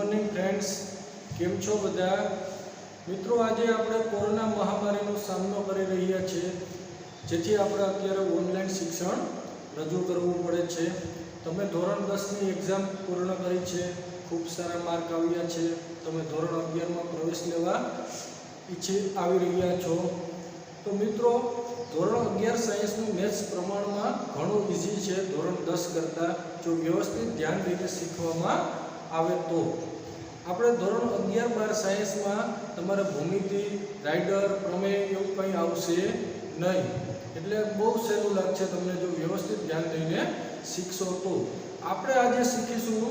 Morning friends, કેમ છો બધા મિત્રો? આજે આપણે કોરોના મહામારીનો સામનો કરી રહ્યા છીએ, જેથી આપણે અત્યારે ઓનલાઈન શિક્ષણ રજૂ કરવું પડે છે. તમે ધોરણ 10ની એક્ઝામ પૂર્ણ કરી છે, ખૂબ સારા માર્ક આવ્યા છે, તમે ધોરણ 11માં પ્રવેશ લેવા આવી રહ્યા છો. તો મિત્રો, ધોરણ 11 સાયન્સનું મેથ્સ પ્રમાણમાં ઘણું ઇઝી છે ધોરણ 10 કરતાં, જો વ્યવસ્થિત ધ્યાન દઈને શીખવામાં આવે તો. આપણે ધોરણ 11-12 સાયન્સમાં તમારે ભૂમિતિ, રાઇડર, પ્રમેય એવું કંઈ આવશે નહીં, એટલે બહુ સહેલું લાગશે તમને જો વ્યવસ્થિત ધ્યાન દઈને શીખશો તો. આપણે આજે શીખીશું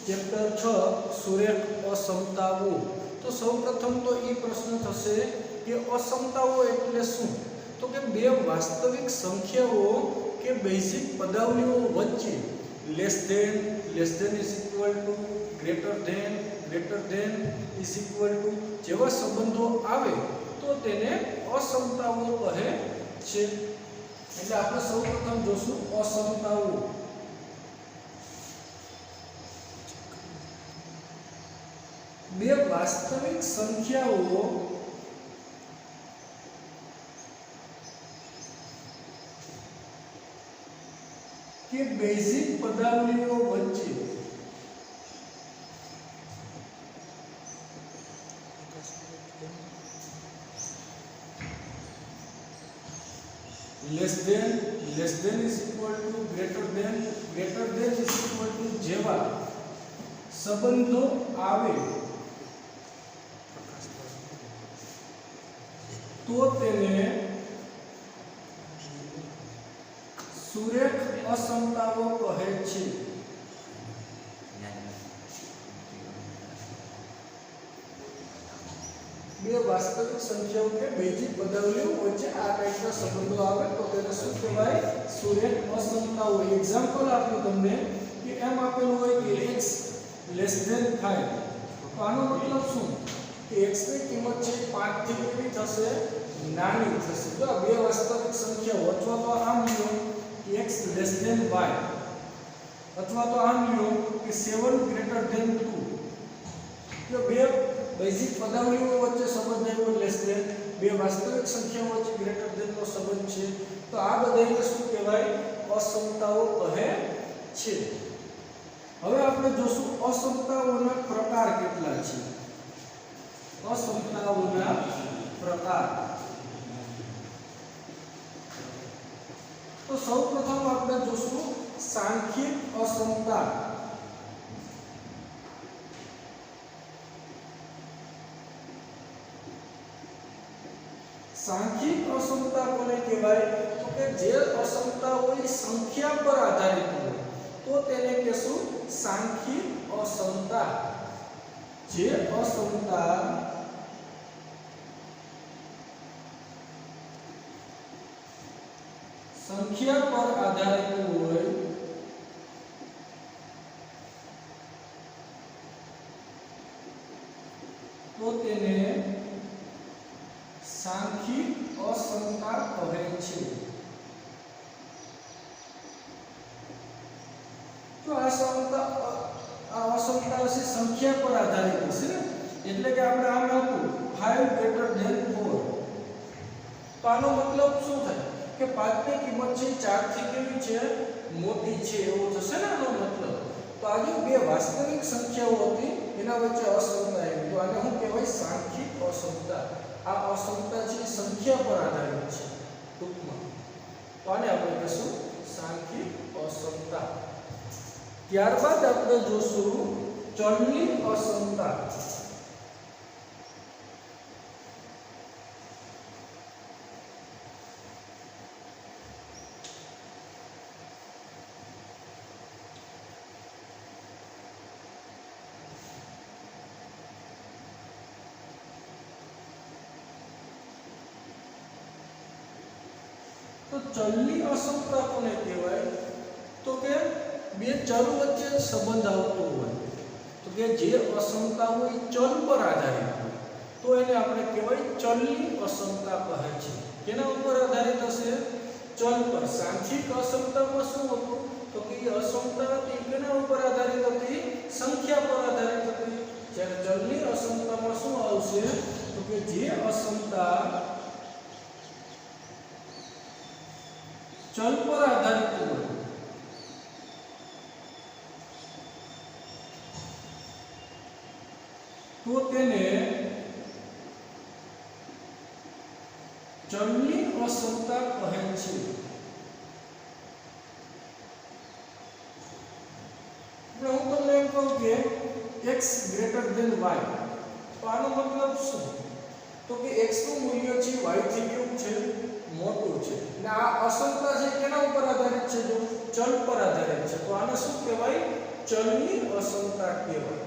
ચેપ્ટર 6 સુરેખ અસમતાઓ. તો સૌપ્રથમ તો એ પ્રશ્ન થશે કે અસમતાઓ એટલે શું? તો કે બે વાસ્તવિક સંખ્યાઓ કે બેઝિક પદાવલીઓ વચ્ચે less than is equal to, greater than is equal to જેવા સંબંધો આવે તો તેને અસમતાઓ કહે છે. એટલે આપણે સૌપ્રથમ જોશું અસમતાઓ. બે વાસ્તવિક સંખ્યાઓ કે બેઝિક પદાવલીઓ વચ્ચે less than is equal to, greater than is equal to જેવા સંબંધો આવે તો તેને સુરેખ અસમતાઓ કહે છે. બે વાસ્તવિક સંખ્યાઓ કે બેઝિક પદાવલીઓ વચ્ચે આ ટાઈપના સંબંધો આવે તો તેને શું કહેવાય? સુરેખ અસમતાઓ. એક્ઝામ્પલ આપ્યું તમને કે એમ આપેલું હોય કે x લેસ ધેન 5. તો આનો મતલબ શું કે x ની કિંમત છે 5 થી કેવી થશે? નાની થશે. તો આ બે વાસ્તવિક સંખ્યાઓ, અથવા તો આમ લો કે x લેસ ધેન y, અથવા તો આમ લો કે 7 ગ્રેટર ધેન 2. તો બે બેઝિક પદાવલીઓ વચ્ચે સંબંધ આવ્યો લેસ ધેન, બે વાસ્તવિક સંખ્યાઓ વચ્ચે ગ્રેટર ધેન નો સંબંધ છે, તો આ બધાને શું કહેવાય? અસમતાઓ કહે છે. હવે આપણે જોશું અસમતાઓના પ્રકાર કેટલા છે. અસમતાઓના પ્રકાર. તો સૌપ્રથમ આપણે જોશું સાંખ્યિક અસમતા. સાંખ્યિક અસમતા કોને કહેવાય? તો કે જે અસમતા હોય સંખ્યા પર આધારિત હોય તો તેને કહેશું સાંખ્યિક અસમતા. જે અસમતા સંખ્યા પર આધારિત હોય તો તેને સાંખ્યિક અસમતા કહે છે. તો આ અસમતા હશે સંખ્યા પર આધારિત હશે ને, એટલે કે આપણે આમ લખું 5 ગ્રેટર ધેન 4. તો આનો મતલબ શું થાય કે 5 ની કિંમત છે 4 થી કેવી છે? મોટી છે, એવો થશે ને આનો મતલબ. તો આ જો બે વાસ્તવિક સંખ્યાઓ હતી એના વચ્ચે અસમતા આવી, તો આને શું કહેવાય? સાંખ્યિક અસમતા. આ અસમતા છે સંખ્યા પર આધારિત છે ટૂંકમાં, તો આને આપણે કહીશું સાંખ્યિક અસમતા. ત્યારબાદ આપણે જોશું ચલની અસમતા. તો ચલની અસમતા કોને કહેવાય? તો કે બે ચલ વચ્ચે સંબંધ આવતો હોય, તો કે જે અસમતા હોય ચલ પર આધારિત હોય તો એને આપણે કહેવાય ચલની અસમતા કહે છે. કેના ઉપર આધારિત હશે? ચલ પર. સાંખ્યિક અસમતામાં શું હતું? તો કે અસમતા હતી કેના ઉપર આધારિત હતી? સંખ્યા પર આધારિત હતી. ચલ પર આધારિત હોય તો તેને ચલની અસમતા કહે છે। હું તમને એમ કહું કે x ગ્રેટર ધેન y, તો આનો મતલબ શું? તો કે x નું મૂલ્ય છે y થી કેવું છે? મોટું છે। અને આ અસમતા છે કેના ઉપર આધારિત છે? જો ચલ પર આધારિત છે, તો આને શું કહેવાય? ચલની અસમતા કહેવાય।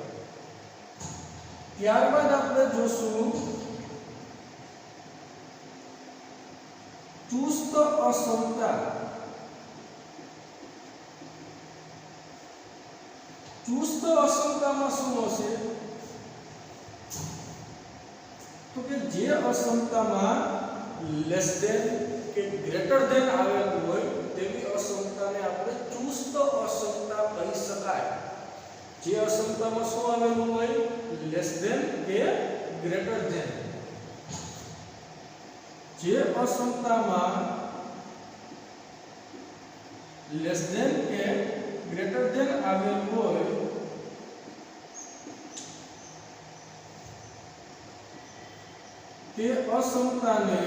ત્યારબાદ આપણે જોશું ચુસ્ત અસમતા। ચુસ્ત અસમતામાં શું હશે? તો કે જે અસમતામાં લેસ ધેન કે ગ્રેટર ધેન આવેલું હોય તેવી અસમતાને આપણે ચુસ્ત અસમતા કહી શકાય। જે અસમતામાં શું આવેલું હોય? લેસ ધેન કે ગ્રેટર ધેન। જે અસમતામાં લેસ ધેન કે ગ્રેટર ધેન આવેલું હોય તે અસમતાને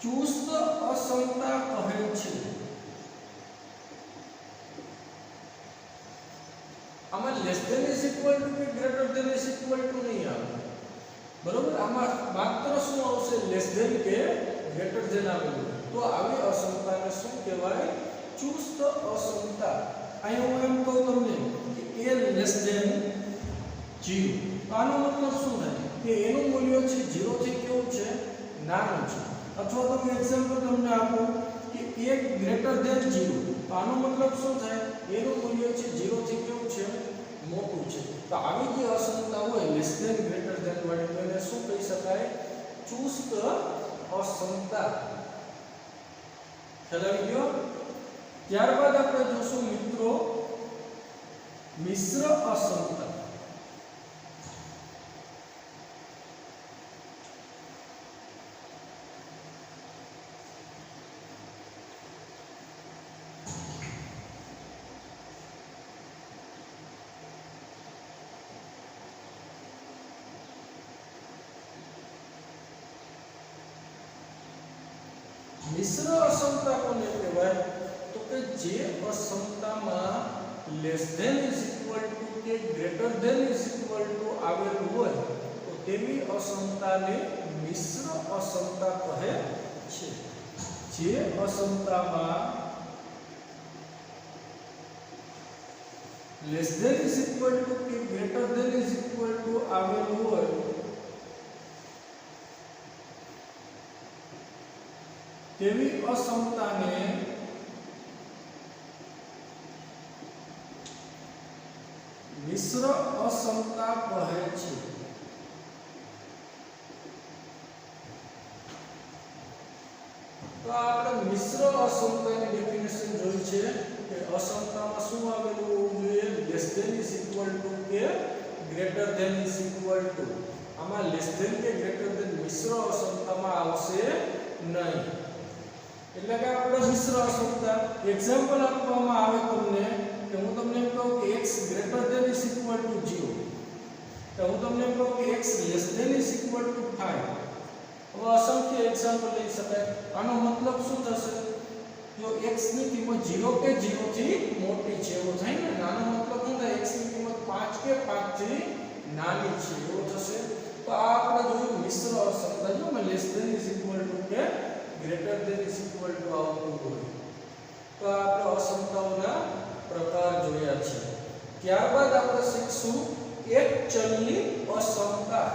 ચુસ્ત અસમતા કહે છે। આમાં less than is equal to કે greater than is equal to નહીં આવે, બરોબર? આમાં માત્ર શું આવશે? લેસ ધેન કે ગ્રેટર ધેન આવેલું, તો આવી અસમતાને શું કહેવાય? ચુસ્ત અસમતા। અહીં હું એમ કહું તમને કે a લેસ ધેન 0, તો આનો મતલબ શું થાય? કે એનું મૂલ્ય છે 0 થી કેવું છે? નાનું છે। અથવા તો હું એક્ઝામ્પલ તમને આપું કે a ગ્રેટર ધેન 0, તો આનો મતલબ શું થાય? એનું મૂલ્ય છે 0 થી કેવું છે? મોટું છે। તો આવી જે અસમતા હોય લેસ ધેન ગ્રેટર ધેન વાળી, તો એને શું કહી શકાય? ચુસ્ત અસમતા। ખ્યાલ આવી ગયો? ત્યારબાદ આપણે જોશું મિત્રો મિશ્ર અસમતા। મિશ્ર અસમતા કોને કહેવાય? તો કે જે અસમતામાં less than is equal to કે greater than is equal to આવેલું હોય તો તેવી અસમતાને મિશ્ર અસમતા કહે છે। જે અસમતામાં less than is equal to કે greater than is equal to આવેલું હોય તેવી અસમતાને મિશ્ર અસમતા કહે છે। તો આપણે મિશ્ર અસમતાની ડેફિનેશન જોઈ છે કે અસમતામાં શું આવેલું હોવું જોઈએ? Less than is equal to કે greater than is equal to. આમાં લેસ ધેન કે ગ્રેટર ધેન મિશ્ર અસમતામાં આવશે નહીં। એટલે કે આપણે મિશ્ર અસમતા એક્ઝામ્પલ આપવામાં આવે તમને કે હું તમને એમ કહું કે x greater than is equal to 0, તો હું તમને એમ કહું કે x less than is equal to 5। હવે અસંખ્ય એક્ઝામ્પલ લઈ શકાય। આનો મતલબ શું થશે? જો x ની કિંમત 0 કે 0 થી મોટી છે એવો થાય ને, આનો મતલબ શું થાય? x ની કિંમત 5 કે 5 થી નાની છે એવો થશે। તો આ આપણે જોયું મિશ્ર અસમતા, જો મે less than is equal to કે greater than is equal to આવતું હોય તો આપણે અસમતાઓના પ્રકાર જોયા છે। ત્યારબાદ આપણે શીખશું એક ચલની અસમતા।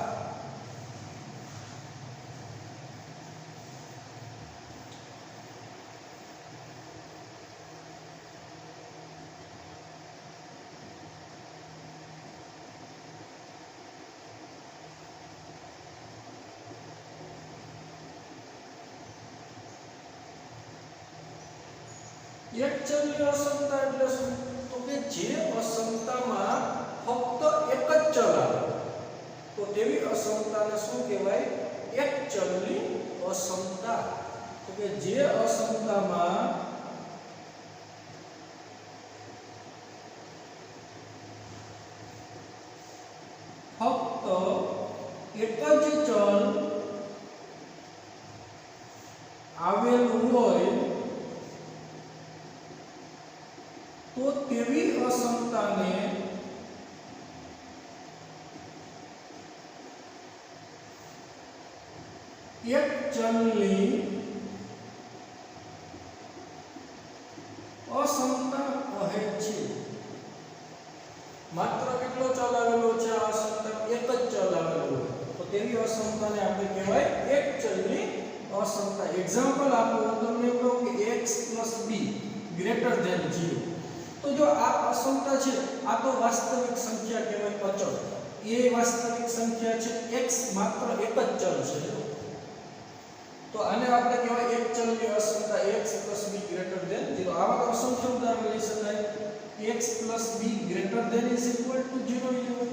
એક ચલની અસમતા એટલે શું? તો કે જે અસમતામાં ફક્ત એક જ ચલ આવે તો તેવી અસમતાને શું કહેવાય? એક ચલની અસમતા, તો કે જે અસમતામાં ફક્ત એક જ ચલ આવેલું હોય તો તેવી અસમતાને એક ચલની અસમતા કહે છે. માત્ર કેટલો ચલ આવેલો છે આ અસમતા? એક જ ચલ આવેલો હોય તો તેવી અસમતાને આપણે કહેવાય એક ચલની અસમતા. એક્ઝામ્પલ આપું તો તમને કહું કે x + b ગ્રેટર ધેન 0. તો જો આ અસમતા છે આ તો વાસ્તવિક સંખ્યા કહેવાય, અચળ. એ વાસ્તવિક સંખ્યા છે, x માત્ર એક જ ચલ છે, તો આને આપણે કહેવાય એક ચલની અસમતા x + b ગ્રેટર ધેન 0. આવા અસંખ્ય ઉદાહરણ લઈ શકાય. x + b greater than = 0.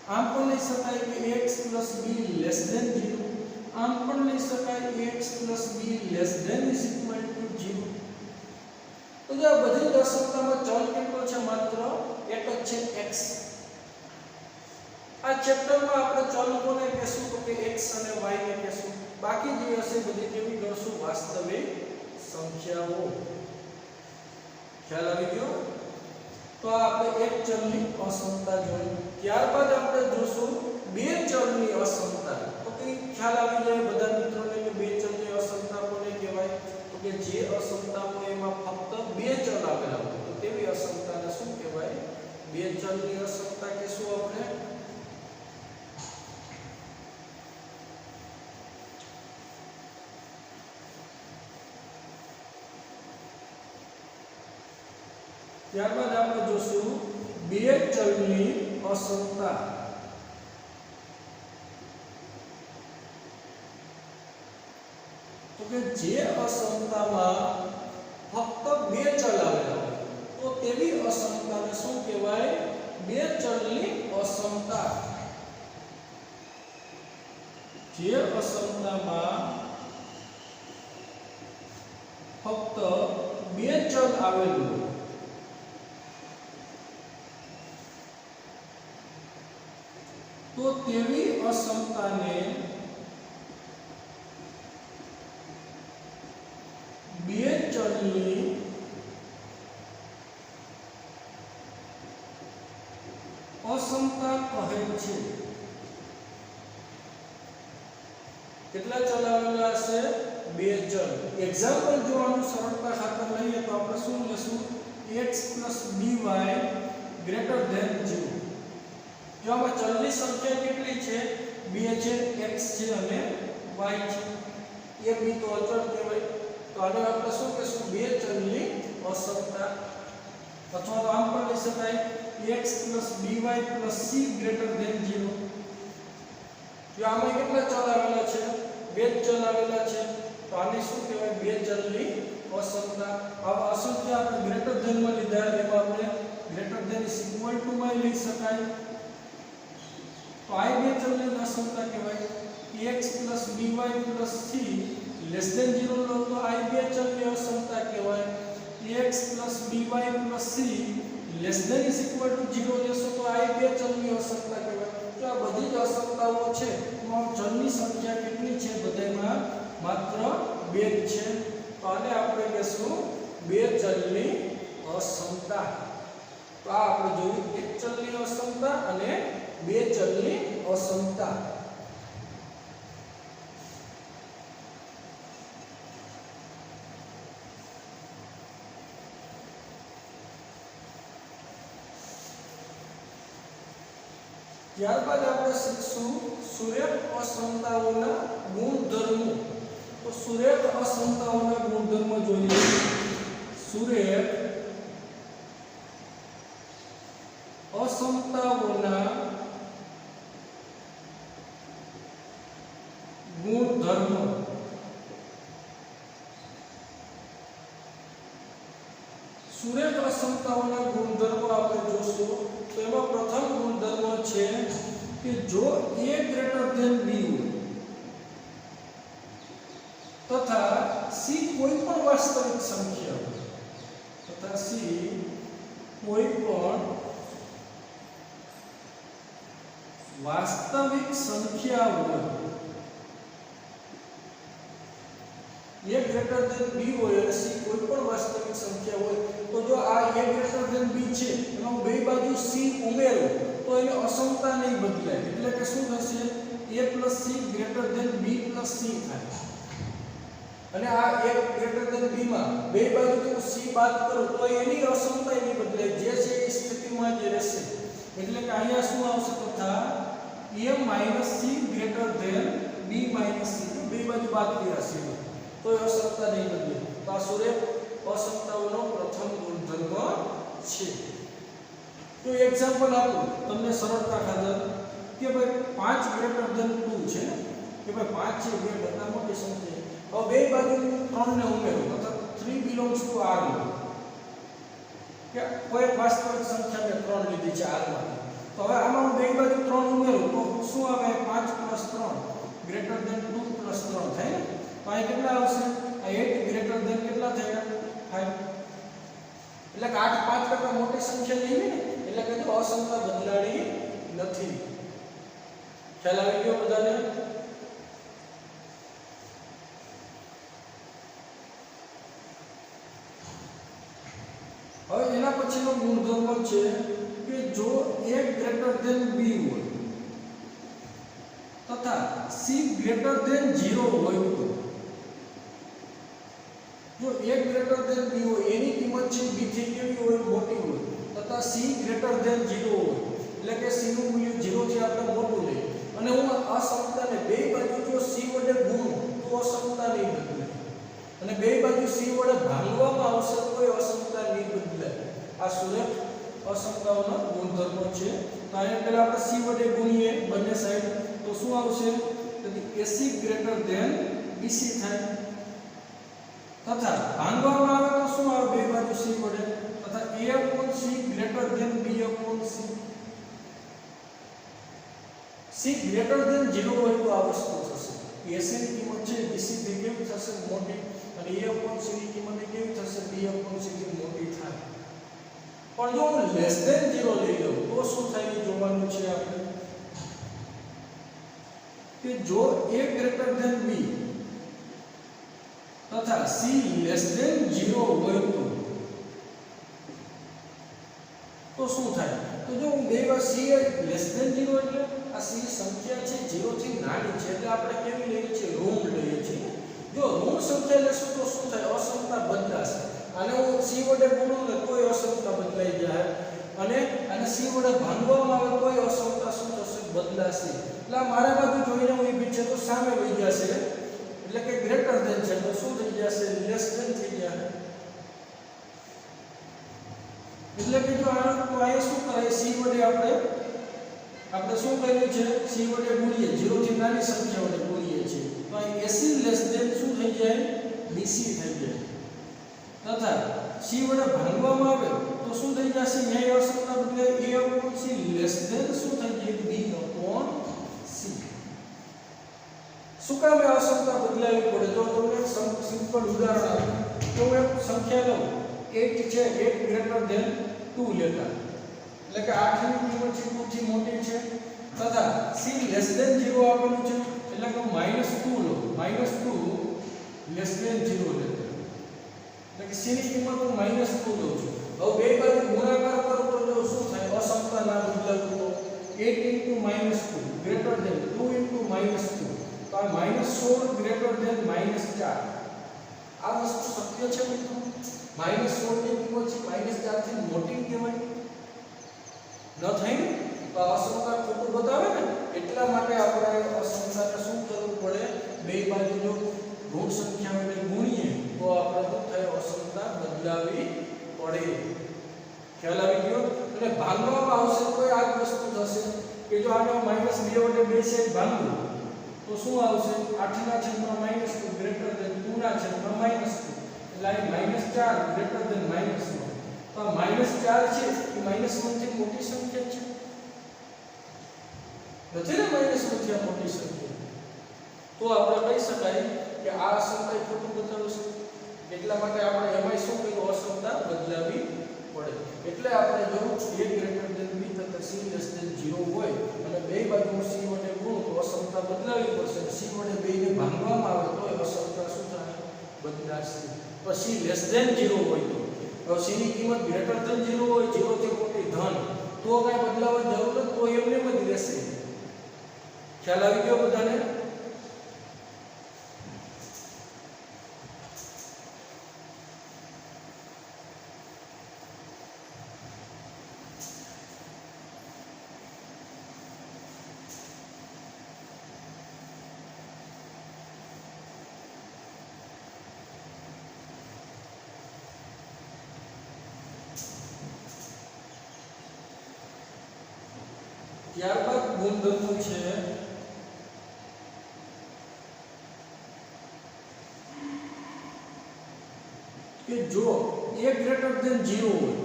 આમ પણ લઈ શકાય કે x + b લેસ ધેન 0. આમ પણ લઈ શકાય x + b લેસ ધેન = 0. તો જો આ બધી જ અસમતામાં ચલ કેટલો છે? માત્ર એક જ છે, x. આ ચેપ્ટરમાં આપણે ચલ કોને કહેશું? તો કે x અને y ને કહેશું. બાકી જે હશે બધી કેવી ગણશું? વાસ્તવિક સંખ્યાઓ. ખ્યાલ આવી ગયો? તો આપણે એક ચલની અસમતા જોઈ. ત્યારબાદ આપણે જોશું બે ચલની અસમતા. તો કે ખ્યાલ આવી જાય બધા મિત્રોને કે બે ચલની અસમતા કોને કહેવાય? તો કે જે અસમતાઓ એમાં ફક્ત બે ચલ આવેલા હોય તો તેવી અસમતાને શું કહેવાય? બે ચલની અસમતા કહેશું આપણે. ત્યારબાદ આપણે જોશું બે ચલની અસમતા. તો કે જે અસમતામાં ફક્ત બે ચલ આવેલા હોય તો તેવી અસમતાને શું કહેવાય? બે ચલની અસમતા. જે અસમતામાં ફક્ત બે ચલ આવેલું હોય તો તેવી અસમતાને બે ચલની અસમતા કહે છે. કેટલા ચલ આવેલા હશે? બે ચલ. એક્ઝામ્પલ જોવાનું સરળતા ખાતર લઈએ તો આપણે શું લેશું? x + by greater than 0. જો આમાં ચલની સંખ્યા કેટલી છે? બે છે, x છે અને y છે. એ બી તો અચળ કહેવાય. તો આને આપણે શું કહેશું? બે ચલની અસમતા. અથવા તો આમ પણ લઈ શકાય x + by + c greater than 0. જો આમાં કેટલા ચલ આવેલા છે? બે ચલ આવેલા છે તો આને શું કહેવાય? બે ચલની અસમતા. આવા અસંખ્ય આપણે ગ્રેટર ધેન માં લીધા એમાં આપણે ગ્રેટર ધેન = માં લઈ શકાય. તો આ બે ચલની અસમતા કહેવાય. x + by + c less than 0 લો તો આ બે ચલની અસમતા કહેવાય. x + by + c less than = 0 લેશો તો આ બે ચલની અસમતા કહેવાય. તો આ બધી જ અસમતાઓ છે એમાં ચલની સંખ્યા કેટલી છે? બધામાં માત્ર બે જ છે. તો આને આપણે કહેશું બે ચલની અસમતા. તો આ આપણે જોયું એક ચલની અસમતા અને બે ચલની અસમતા. ત્યારબાદ આપણે શીખશું સુરેખ અસમતાઓના ગુણધર્મો. તો સુરેખ અસમતાઓના ગુણધર્મો જોઈએ. સુરેખ અસમતાઓના ગુણધર્મો. સુરેખ અસમતાઓના ગુણધર્મો આપણે જોશું તો એમાં પ્રથમ ગુણધર્મ છે કે જો a ગ્રેટર ધેન b હોય સી કોઈ પણ વાસ્તવિક સંખ્યા હોય તથા સી કોઈ પણ વાસ્તવિક સંખ્યા હોય a ગ્રેટર ધેન b હોય અને c કોઈ પણ વાસ્તવિક સંખ્યા હોય તો જો આ a ગ્રેટર ધેન b છે એમાં બે બાજુ c ઉમેરો તો એને અસમતા નહીં બદલાય એટલે કે શું થશે a + c greater than b + c થાય અને આ a ગ્રેટર ધેન b માં બે બાજુ c બાદ કરો તો એની અસમતા નહીં બદલાય જે છે એ સ્થિતિમાં જ રહેશે એટલે કે અહીંયા શું આવશે તથા a - c greater than b - c બે બાજુ બાદ કર્યા છે તો અસમતા નહીં બદલે તો આ સૂર્ય અસમતાઓનો પ્રથમ ગુણધર્મ છે તો એક્ઝામ્પલ આપું તમને સરળતા ખાતર કે ભાઈ 5 ગ્રેટર ધેન 2 છે કે ભાઈ 5 છે બે બધા મોટી સંખ્યા હવે બે બાજુ 3 ને ઉમેરો મતલબ 3 બિલોંગ્સ ટુ r લો કે કોઈ વાસ્તવિક સંખ્યા મેં 3 લીધી છે r માં તો હવે આમાં બે બાજુ 3 ઉમેરો તો શું આવે 5 + 3 ગ્રેટર ધેન 2 + 3 થાય ને તો અહીં કેટલા આવશે આ 8 ગ્રેટર ધેન કેટલા થયા 5 એટલે કે 8 5 કરતા મોટી સંખ્યા લેવી ને એટલે કે તો અસમતા બદલાણી નથી ખ્યાલ આવી ગયો બધાને હવે એના પછીનો ગુણધર્મ છે કે જો a ગ્રેટર ધેન b હોય તથા c ગ્રેટર ધેન 0 હોય તો જો a ગ્રેટર ધેન b હોય એની કિંમત છે b થી કેવી હોય મોટી હોય તથા c ગ્રેટર ધેન 0 હોય એટલે કે c નું મૂલ્ય 0 થી આપણે મોટું લઈએ અને હું આ અસમતાને બે બાજુ જો c વડે ગુણું તો અસમતા નહીં બદલાય અને બે બાજુ c વડે ભાંગવામાં આવશે તો કોઈ અસમતા નહીં બદલાય આ સુરેખ અસમતાઓનો ગુણધર્મ છે તો અહીંયા પહેલા આપણે c વડે ગુણીએ બંને સાઈડ તો શું આવશે તેથી ac ગ્રેટર ધેન bc થાય તથા ભાંગવામાં આવે તો શું આવે બે બાજુ c વડે તથા a/c greater than b/c c greater than 0 હોય તો આ વસ્તુ થશે ac ની કિંમત છે bc થી કેવી થશે મોટી અને a/c ની કિંમત કેવી થશે b/c થી મોટી થાય પણ જો હું લેસ ધેન 0 લઈ લઉં તો શું થાય એ જોવાનું છે આપણે કે જો a ગ્રેટર ધેન b તથા c લેસ ધેન 0 હોય તો શું થાય તો જો હું બે વાર c લેસ ધેન 0 એટલે આ c સંખ્યા છે 0 થી નાની છે એટલે આપણે કેવી લઈએ છીએ ઋણ લઈએ છીએ જો ઋણ સંખ્યા લેશું તો શું થાય અસમતા બદલાશે આને હું c વડે ગુણું ને કોઈ અસમતા બદલાઈ જાય અને આને c વડે ભાંગવામાં આવે કોઈ અસમતા શું થશે બદલાશે એટલે મારા બાજુ જોઈને હું ઊભી છે તો સામે વહી જશે એટલે કે ગ્રેટર ધેન છે તો શું થઈ જશે લેસ ધેન થઈ જશે એટલે કે જો આ તો આ શું કરે c વડે આપણે શું કર્યું છે c વડે ગુણીએ 0 થી નાની સંખ્યા વડે ગુણીએ છીએ તો આ ac લેસ ધેન શું થઈ જાય bc થઈ જાય તથા c વડે ભાંગવામાં આવે તો શું થઈ જશે ન્યાય અસમતા બદલે a/c લેસ ધેન શું થઈ જાય b/c શું કામ એ અસમતા બદલાવી પડે જો તમને સિમ્પલ ઉદાહરણ આપું તો હું એક સંખ્યા લઉં 8 છે 8 ગ્રેટર ધેન 2 લેતા એટલે કે 8 ની કિંમત છે 2 થી મોટી છે તથા c લેસ ધેન 0 આપેલું છે એટલે કે -2 લો -2 લેસ ધેન 0 લેતા એટલે કે c ની કિંમત હું -2 લઉં છું હવે બે બાજુ ગુણાકાર કરો તો જો શું થાય અસમતા ના બદલાવું તો 8 * -2 ગ્રેટર ધેન 2 * -2 તો આ -16 ગ્રેટર ધેન -4 આ વસ્તુ શક્ય છે મિત્રો -16 ની કિંમત છે -4 થી મોટી કહેવાય ન થાય ને તો અસમતા ખોટું બતાવે ને એટલા માટે આપણે અસમતાને શું કરવું પડે બે બાજુ જો ઋણ સંખ્યા વડે ગુણીએ તો આપણે શું થાય અસમતા બદલાવી પડે ખ્યાલ આવી ગયો અને ભાગવામાં આવશે તો આ જ વસ્તુ થશે કે જો આને -2 વડે બે સાઈડ ભાંગું તો શું આવશે 8 ના છેદમાં -2 ગ્રેટર ધેન 2 ના છેદમાં -2 એટલે આ -4 ગ્રેટર ધેન -1 તો -4 છે એ -1 થી મોટી સંખ્યા છે નથી ને -1 થી મોટી સંખ્યા તો આપણે કહી શકાય કે આ અસમતા ખોટું બતાવે છે એટલા માટે આપણે એમાં શું કર્યું અસમતા બદલાવી પડે એટલે આપણે જો a ગ્રેટર ધેન b તથા c લેસ ધેન 0 હોય અને બે બાજુ c વડે ગુણ તો અસમતા બદલાવી પડશે c વડે બેને ભાંગવામાં આવે તો અસમતા શું થાય બદલાશે પછી લેસ ધેન 0 હોય તો c ની કિંમત ગ્રેટર ધેન 0 હોય 0 થી મોટી ધન તો કઈ બદલાવવાની જરૂર નથી તો એમને જ રહેશે ખ્યાલ આવી ગયો બધાને ત્યારબાદ ગુણધર્મો છે કે જો a ગ્રેટર ધેન 0 હોય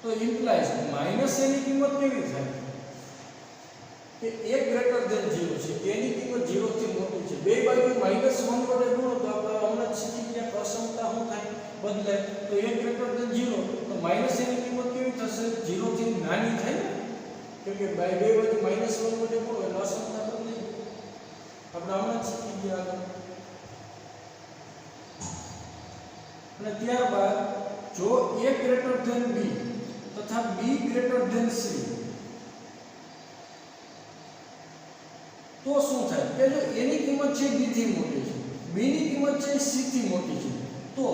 તો ઇમ્પ્લાઇઝ માઈનસ a ની કિંમત કેવી થાય કે a ગ્રેટર ધેન 0 છે a ની કિંમત 0 થી મોટી છે બે બાજુ -1 વડે ગુણો તો આપણે હમણાં શીખી ગયા અસમતા શું થાય બદલાય તો a ગ્રેટર ધેન 0 તો માઈનસ a ની કિંમત કેવી થશે 0 થી નાની થાય કેમ કે બે બાજુ -1 વડે ગુણો એટલે અસમતા બદલાય આપણે હમણાં શીખી ગયા અને ત્યારબાદ જો a ગ્રેટર ધેન b તથા b ગ્રેટર ધેન c તો શું થાય કે જો a ની કિંમત છે b થી મોટી છે b ની કિંમત છે c થી મોટી છે તો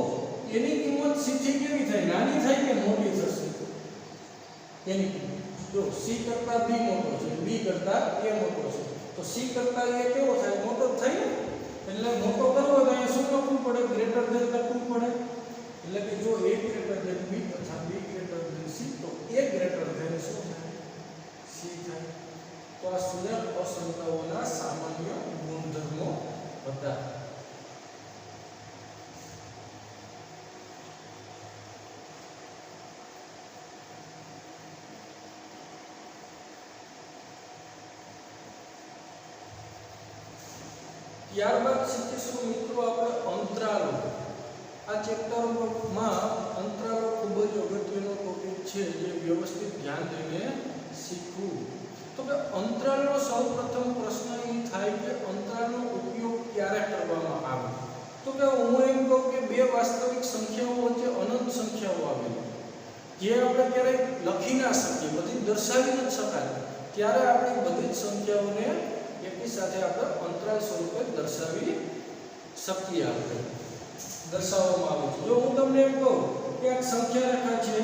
a ની કિંમત c થી કેવી થાય નાની થાય કે મોટી થશે એની જો c કરતા b મોટો છે b કરતા a મોટો છે તો c કરતા a કેવો થાય મોટો થાય ને એટલે મોટો કરવો તો અહીંયા શું લખવું પડે ગ્રેટર ધેન લખવું પડે એટલે કે જો a ગ્રેટર ધેન b તથા b ગ્રેટર ધેન c તો a ગ્રેટર ધેન શું થાય c થાય તો આ સુલભ અસમતાઓના સામાન્ય ગુણધર્મો હતા ત્યારબાદ શીખીશું મિત્રો આપણે અંતરાલો આ ચેપ્ટરમાં અંતરાલો ખૂબ જ અગત્યનો ટોપિક છે જે વ્યવસ્થિત ધ્યાન દઈને શીખવું તો કે અંતરાલનો સૌપ્રથમ પ્રશ્ન એ થાય કે અંતરાલનો ઉપયોગ ક્યારે કરવામાં આવે તો કે હું એમ કહું કે બે વાસ્તવિક સંખ્યાઓ વચ્ચે અનંત સંખ્યાઓ આવેલી જે આપણે ક્યારેય લખી ના શકીએ બધી દર્શાવી ન શકાય ત્યારે આપણે બધી જ સંખ્યાઓને એકની સાથે આપણે અંતરાલ સ્વરૂપે દર્શાવી શકીએ આપણે દર્શાવવામાં આવે છે જો હું તમને એમ કહું કે એક સંખ્યા રેખા છે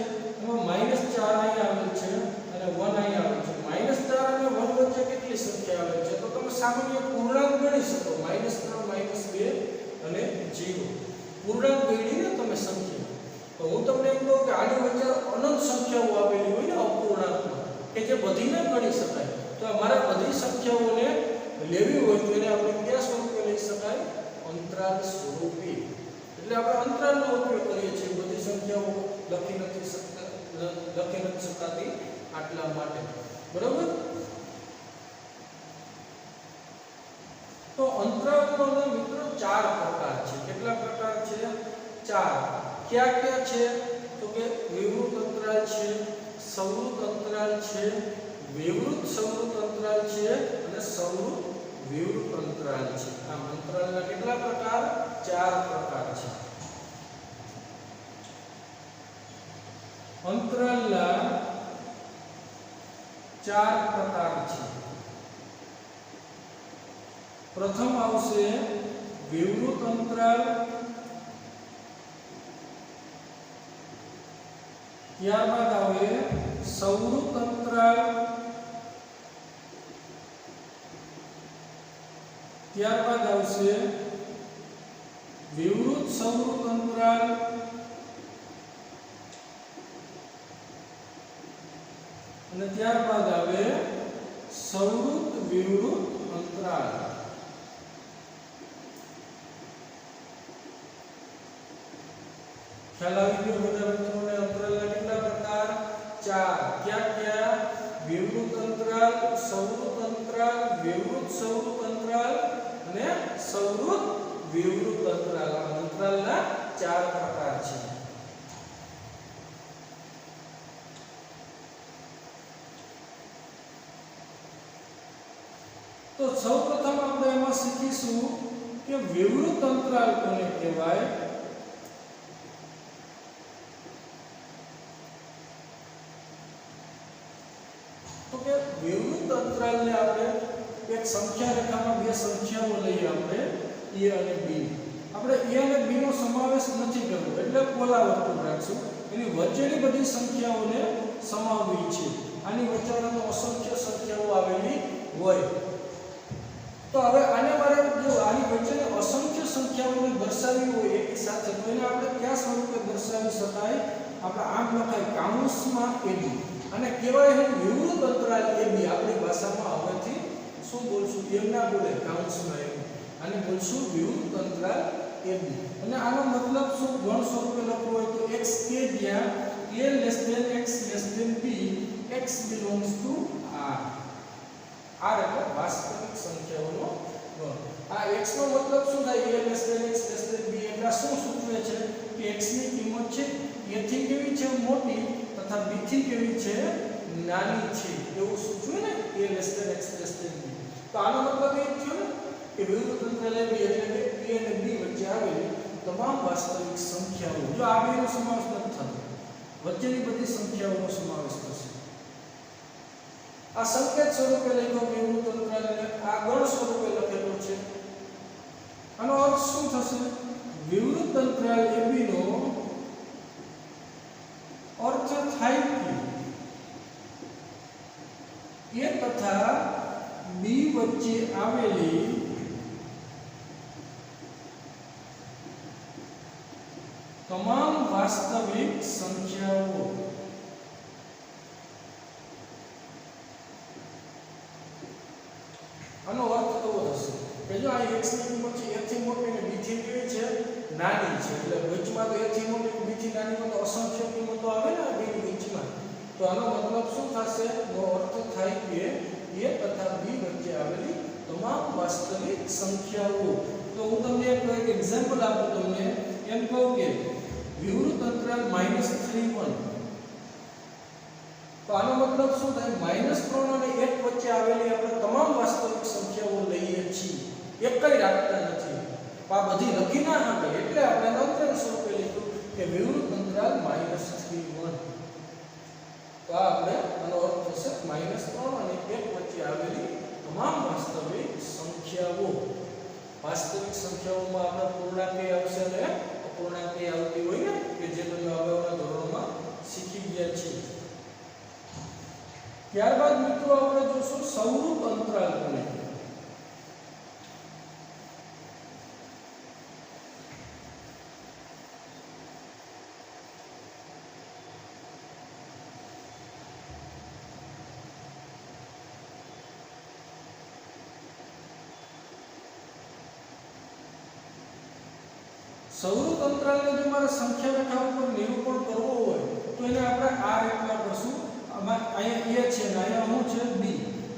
એમાં -4 અહીં આવેલ છે અને 1 અહીં આવેલ છે -4 અને 1 વચ્ચે કેટલી સંખ્યા આવે છે તો તમે સામાન્ય પૂર્ણાંક ગણી શકો -3 -2 અને 0 પૂર્ણાંક ગણીને તમે સંખ્યા તો હું તમને એમ કહું કે આની વચ્ચે અનંત સંખ્યાઓ આવેલી હોય ને અપૂર્ણાંકમાં કે જે બધી ન ગણી શકાય તો અમારે બધી સંખ્યાઓને લેવી હોય તો એને આપણે કયા સ્વરૂપે લઈ શકાય અંતરાલ સ્વરૂપે એટલે આપણે અંતરાલનો ઉપયોગ કરીએ છીએ બધી સંખ્યાઓ લખી નથી શકાતી આટલા માટે બરાબર તો અંતરાલોના મિત્રો 4 પ્રકાર છે કેટલા પ્રકાર છે 4 કયા છે તો કે વિવૃત અંતરાલ છે સંવૃત અંતરાલ છે વિવૃત સંવૃત અંતરાલ છે અને સંવૃત વિવૃત અંતરાલ છે આ અંતરાલના કેટલા પ્રકાર 4 પ્રકાર છે અંતરાલના 4 પ્રકાર છે પ્રથમ આવશે વિવૃત અંતરાલ ત્યારબાદ આવે સંવૃત અંતરાલ ત્યારબાદ આવશે વિવૃત સંવૃત અંતરાલ અને ત્યારબાદ આવે સંવૃત વિવૃત અંતરાલ ખ્યાલ આવી ગયો બધા મિત્રોને અંતરાલના કેટલા પ્રકાર 4 કયા વિવૃત અંતરાલ સંવૃત અંતરાલ વિવૃત સંવૃત અંતરાલ અને સંવૃત વિવૃત અંતરાલ. આ અંતરાલના 4 પ્રકાર છે. તો સૌપ્રથમ આપણે એમાં શીખીશું કે વિવૃત અંતરાલ કોને કહેવાય. તો કે વિવૃત અંતરાલને આપણે એક સંખ્યા રેખામાં બે સંખ્યાઓ લઈએ આપણે a અને b. આપણે a અને b નો સમાવેશ નથી કરવો એટલે પોલા વર્તુળ રાખશું. એની વચ્ચેની બધી સંખ્યાઓને સમાવવી છે. આની વચ્ચેનો અસંખ્ય સંખ્યાઓ આવેલી હોય. તો હવે આને મારે જો આની વચ્ચેની અસંખ્ય સંખ્યાઓને દર્શાવવી હોય એક સાથે તો એને આપણે કયા સ્વરૂપે દર્શાવી શકાય. આપણે આમ લખાય કૌંસમાં ab અને કહેવાય છે વિવૃત અંતરાલ ab. આપણી ભાષામાં હવેથી શું બોલશું એમ ના બોલે કૌંસમાં ab અને બોલશું વિવૃત અંતરાલ ab. અને આનો મતલબ શું ગણ સ્વરૂપે લખવું હોય તો x કે જ્યાં a less than x less than b x belongs to r. r એટલે વાસ્તવિક સંખ્યાઓનો ગણ. આ x નો મતલબ શું થાય a less than x less than b એટલે શું સૂચવે છે કે x ની કિંમત છે a થી કેવી છે મોટી તથા b થી કેવી છે નાની છે એવું સૂચવે ને a less than x less than b. તો આનો મતલબ એ થયો ને કે વિવૃત અંતરાલ ab એટલે કે a અને b વચ્ચે આવેલી તમામ વાસ્તવિક સંખ્યાઓ. જો આ બેનો સમાવેશ નથી થતો વચ્ચેની બધી સંખ્યાઓનો સમાવેશ થશે. આ સંકેત સ્વરૂપે લખ્યો વિવૃત અંતરાલ અને આ ગણ સ્વરૂપે લખેલો છે. આનો અર્થ શું થશે. વિવૃત અંતરાલ ab નો અર્થ થાય કે a તથા b વચ્ચે આવેલી તમામ વાસ્તવિક સંખ્યાઓ. આનો અર્થ કેવો થશે કે જો આ x ની કિંમત છે a થી મોટી અને b થી કેવી છે નાની છે એટલે વચમાં તો a થી મોટી b થી નાની તો અસંખ્ય કિંમતો આવે ને આ બેની વચમાં. તો આનો મતલબ શું થશે નો અર્થ થાય કે a તથા b વચ્ચે આવેલી તમામ વાસ્તવિક સંખ્યાઓ. તો હું તમને એક એક્ઝામ્પલ આપું. તમને એમ કહું કે વિવૃત અંતરાલ -3 1. તો આનો મતલબ શું થાય -3 અને 1 વચ્ચે આવેલી આપણે તમામ વાસ્તવિક સંખ્યાઓ લઈએ છીએ એકઈ રાખતા નથી. આ બધી લખી ના આવે એટલે આપણે અંતરાલ સ્વરૂપે લખ્યું કે વિવૃત અંતરાલ -3 1. તો આપણે આનો અર્થ થશે -3 અને 1 વચ્ચે આવેલી તમામ વાસ્તવિક સંખ્યાઓ. વાસ્તવિક સંખ્યાઓમાં આપણે પૂર્ણાંક આવશે અને અપૂર્ણાંક આવતી હોય ને કે જે તમે અગાઉના ધોરણોમાં શીખી ગયા છીએ. ત્યારબાદ મિત્રો આપણે જોશું સૌરૂપ અંતરાલ કોને કહેવાય. સૌરૂપ અંતરાલને જો મારે સંખ્યા રેખા ઉપર નિરૂપણ કરવો હોય તો એને આપણે આ રીતના કરશું. આમાં અહીંયા a છે અને અહીંયા શું છે b.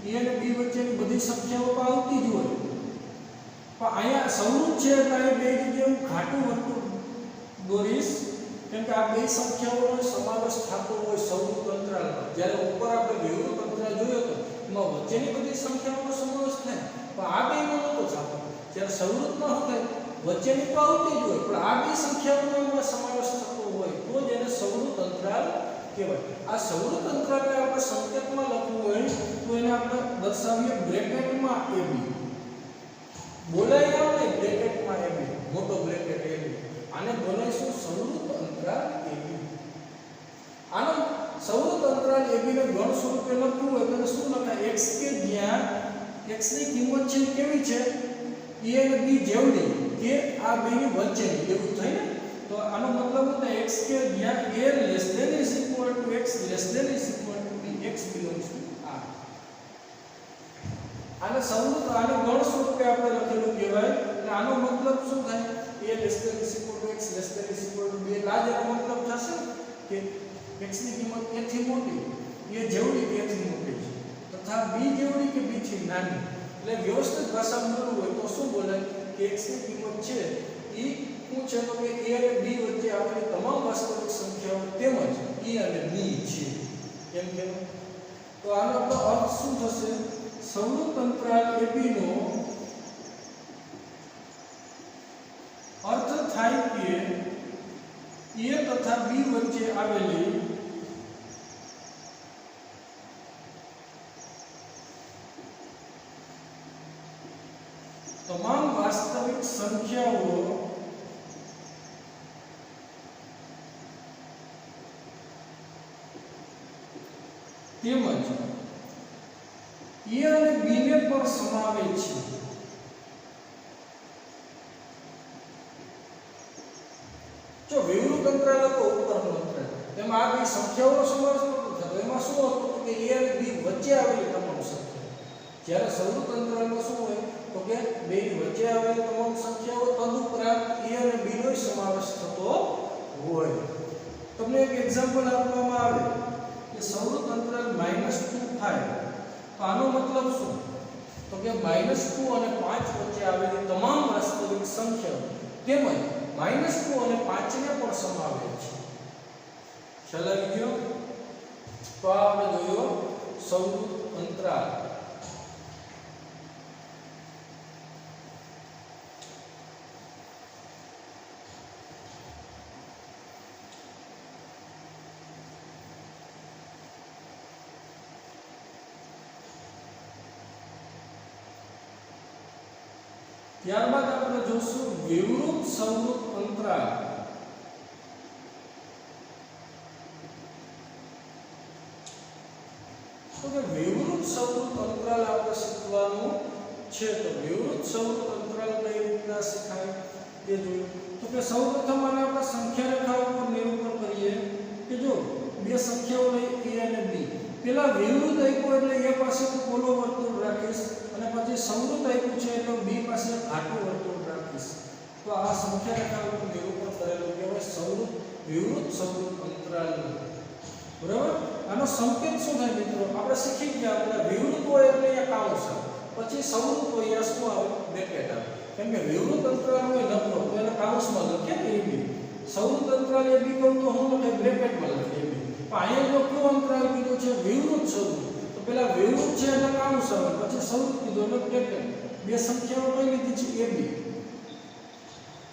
a અને b વચ્ચેની બધી સંખ્યાઓ તો આવતી જ હોય પણ અહીંયા સૌરૂપ છે એટલે અહીં બે જગ્યાએ હું ઘાટું વર્તુળ દોરીશ કેમ કે આ બે સંખ્યાઓનો સમાવેશ થતો હોય સૌરૂપ અંતરાલમાં. જ્યારે ઉપર આપણે વિવૃત અંતરાલ જોયો તો એમાં વચ્ચેની બધી સંખ્યાઓનો સમાવેશ થાય પણ આ બેનો નહોતો થતો. જ્યારે સૌરૂપમાં શું થાય વચ્ચેની તો આવતી જ હોય પણ આ બે સંખ્યાઓનો એમાં સમાવેશ થતો હોય તો જ એને સૌરૂપ અંતરાલ કહેવાય. આ સૌરૂપ અંતરાલને આપણે સંકેતમાં લખવું હોય તો એને આપણે દર્શાવીએ બ્રેકેટમાં ab. બોલાય આવે બ્રેકેટમાં ab મોટો બ્રેકેટ ab. આને બોલાઈશું સૌરૂપ અંતરાલ ab. આનો સૌરૂપ અંતરાલ ab ને ગણ સ્વરૂપે લખવું હોય તો શું લખાય x કે જ્યાં x ની કિંમત છે કેવી છે a અને b જેવડી કે આ બેની વચ્ચેની એવું થાય ને. તો આનો મતલબ શું થાય x કે જ્યાં a less than is equal to x less than is equal to b x belongs to r. આને સૌરૂપ આને ગણ સ્વરૂપે આપણે લખેલું કહેવાય. એટલે આનો મતલબ શું થાય a less than is equal to x less than is equal to b. એટલે આ જેનો મતલબ થશે કે x ની કિંમત a થી મોટી a જેવડી કે a થી મોટી છે તથા b જેવડી કે b થી નાની. એટલે વ્યવસ્થિત ભાષામાં બોલવું હોય તો શું બોલાય કે x ની કિંમત છે એ શું છે તો કે a અને b વચ્ચે આવેલી તમામ વાસ્તવિક સંખ્યાઓ તેમજ a અને b છે કેમ કે તો આનો અર્થ શું થશે સંવૃત અંતરાલ ab નો अर्थ થાય કે a તથા b વચ્ચે આવેલી તમામ વાસ્તવિક સંખ્યાઓ તેમજ a અને b ને પણ સમાવે છે जो विवृत अंतराल को ऊपर नो अंतराल તેમાં આ બે સંખ્યાઓનો સમાવેશ નહોતો થતો એમાં શું હતું કે a અને b વચ્ચે આવેલી તમામ સંખ્યાઓ જ્યારે સંવૃત અંતરાલમાં શું હોય તો કે બે ની વચ્ચે આવેલી તમામ સંખ્યાઓ તદુપરાંત a અને b નો સમાવેશ થતો હોય તમને એક એક્ઝામ્પલ આપવામાં આવે કે સંવૃત અંતરાલ -2 થાય તો આનો મતલબ શું તો કે -2 અને 5 વચ્ચે આવેલી તમામ વાસ્તવિક સંખ્યાઓ તેમજ -2 અને 5 ને પણ સમાવે છે ખ્યાલ આવી ગયો તો આપણે જોયો સંવૃત અંતરાલ ત્યારબાદ આપણે જોશું વિવૃત સંવૃત અંતરાલ તો કે વિવૃત સંવૃત અંતરાલ આપણે શીખવાનું છે તો વિવૃત સંવૃત અંતરાલ કઈ રીતના શીખાય તે જોયું તો કે સૌપ્રથમ આને આપણે સંખ્યા રેખા ઉપર નિરૂપણ કરીએ કે જો બે સંખ્યાઓ લઈ a અને b પેલા વિવૃત આપ્યો એટલે a પાસે પોલો વર્તુળ રાખીશ અને પછી સંવૃત આપ્યું છે એટલે b પાસે ઘાટું વર્તુળ રાખીશ તો આ સંખ્યા રેખા ઉપર નિરૂપણ કરેલું કહેવાય સંવૃત વિવૃત સંવૃત અંતરાલ બરાબર આનો સંકેત શું થાય મિત્રો આપણે શીખી ગયા આપણે વિવૃત હોય એટલે અહીંયા કાઉન્સ આવે પછી સંવૃત હોય શું આવે બ્રેકેટ આવે કેમ કે વિવૃત અંતરાલ હોય નબળો તો એને કાઉન્સમાં લખીએ ને ab સંવૃત અંતરાલ ab કહું તો હું લખે બ્રેકેટમાં લખીએ ab પણ અહીંયા જો કયો અંતરાલ કીધો છે વિવૃત સંવૃત તો પેલા વિવૃત છે એટલે કાઉન્સ આવે પછી સંવૃત કીધો એટલે બ્રેકેટ બે સંખ્યાઓ કઈ લીધી છે ab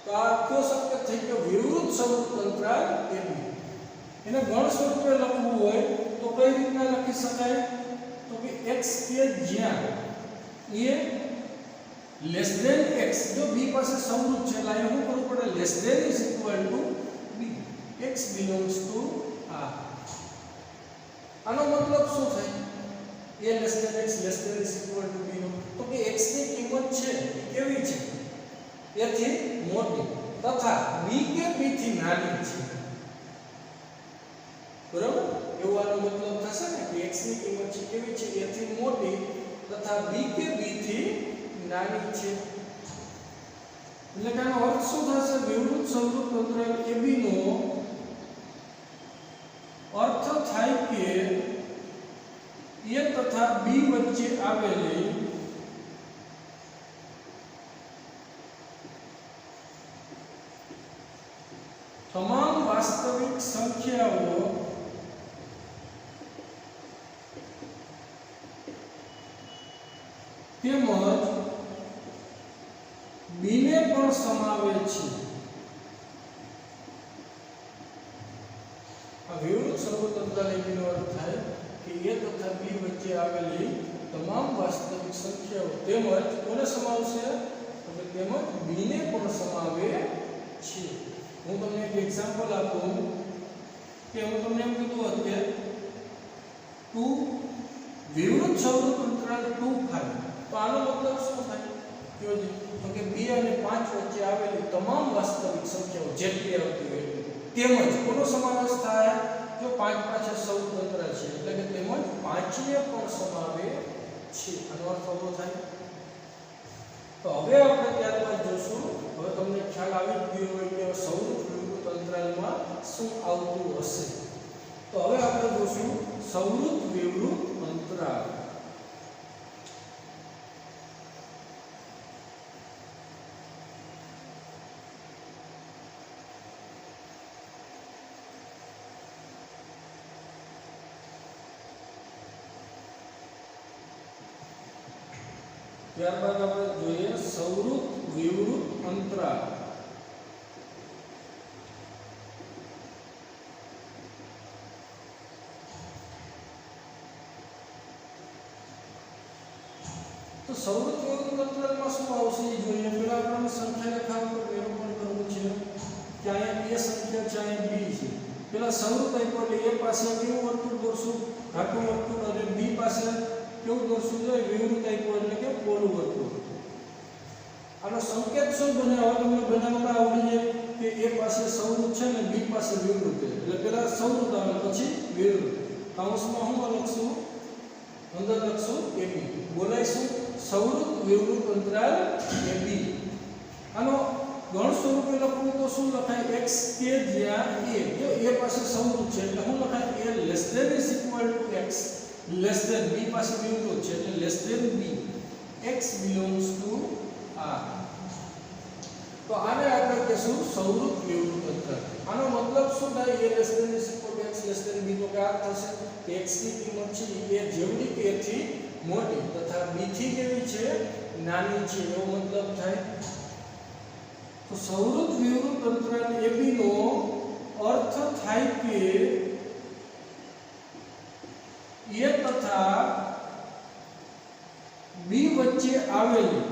તો આ કયો સંકેત થઈ ગયો વિવૃત સંવૃત અંતરાલ ab એને ગણ સ્વરૂપે લખવું હોય તો કઈ રીતના લખી શકાય તો કે x કે જ્યાં a લેસ ધેન x જો b પાસે સંવૃત છે એટલે અહીં શું કરવું પડે less than is equal to b x belongs to r આનો મતલબ શું થાય a less than x less than is equal to b નો તો કે x ની કિંમત છે કેવી છે a થી મોટી તથા b કે b થી નાની છે બરાબર એવો આનો મતલબ થશે ને કે x ની કિંમત છે કેવી છે a થી મોટી તથા b કે b થી નાની છે એટલે કે આનો અર્થ શું થશે વિવૃત સંવૃત અંતરાલ ab નો અર્થ થાય કે a તથા b વચ્ચે આવેલી તમામ વાસ્તવિક સંખ્યાઓ તેમજ b ને પણ સમાવે છે આ વિવૃત સંવૃત અંતરાલ ab નો અર્થ થાય કે a તથા b વચ્ચે આવેલી તમામ વાસ્તવિક સંખ્યાઓ તેમજ કોને સમાવશે તો કે તેમજ b ને પણ સમાવે છે હું તમને એક એક્ઝામ્પલ આપું કે હું તમને એમ કીધું હતું કે 2 વિવૃત સંવૃત અંતરાલ 2 થાય તો આનો મતલબ શું થાય કયો છે તો કે 2 અને 5 વચ્ચે આવેલી તમામ વાસ્તવિક સંખ્યાઓ જેટલી આવતી હોય તેમજ કોનો સમાવેશ થાય જો 5 પાછળ સંવૃત અંતરાલ છે એટલે કે તેમજ 5 ને પણ સમાવે છે આનો અર્થ શું થાય તો હવે આપણે ત્યારબાદ જોશું હવે તમને ખ્યાલ આવી ગયો હોય કે સંવૃત વિવૃત અંતરાલમાં શું આવતું હશે તો હવે આપણે જોશું સંવૃત વિવૃત અંતરાલ ત્યારબાદ આપણે જોઈએ સંવૃત વિવૃત અંતરાલ। तो संवृत विवृत अंतरालમાં શું આવશે એ જોઈએ। પહેલા આપણે સંખ્યા રેખા ઉપર નિરૂપણ કરવું છે કે અહીંયા બે સંખ્યા છે, અહીંયા b છે। પહેલા સંવૃત આપ્યો એટલે a પાસે કેવું વર્તુળ દોરશું, ઘાટું વર્તુળ, અને b પાસે કેવું દોરશું જોઈએ, વિવૃત આપ્યો એટલે કે પોલું વર્તુળ। આનો સંકેત શું બનાવવા, તમને બનાવતા આવડી જાય કે a પાસે સંવૃત છે ને b પાસે વિવૃત છે, એટલે પહેલા સંવૃત આવે પછી વિવૃત। કૌંસમાં હું લખશું, અંદર લખશું ab, બોલાઈશું संवृत विवृत अंतराल AB। आनो गण स्वरूपे लखવું તો શું લખાય, x કે જ્યાં a, જો a પાસે સંવૃત છે એટલે શું લખાય, a less than is equal to x less than, b પાસે વિવૃત છે એટલે less than b, x belongs to r। તો આને આપણે કહેશું સંવૃત વિવૃત અંતરાલ। આનો મતલબ શું થાય, a less than is equal to x less than b, તો કે આ થશે કે x ની કિંમત છે a જેવડી કે a થી મોટી તથા b થી કેવી છે, નાની છે, એવો મતલબ થાય। તો સંવૃત વિવૃત અંતરાલ AB નો અર્થ થાય કે a તથા b વચ્ચે આવેલી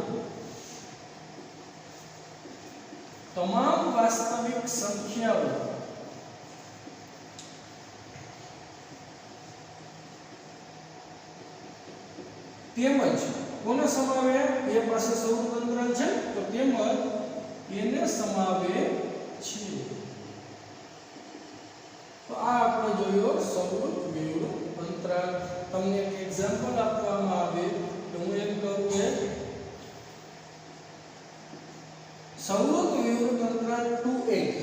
તમામ વાસ્તવિક સંખ્યાઓ તેમજ કોને સમાવે, a પાસે સંવૃત અંતરાલ છે તો તેમજ એને સમાવે છે। તો આ આપણે જોયો સંવૃત વિવૃત અંતરાલ। તમને એક એક્ઝામ્પલ આપવામાં આવે તો હું એમ કરું કે સંવૃત વિવૃત અંતરાલ 2 8।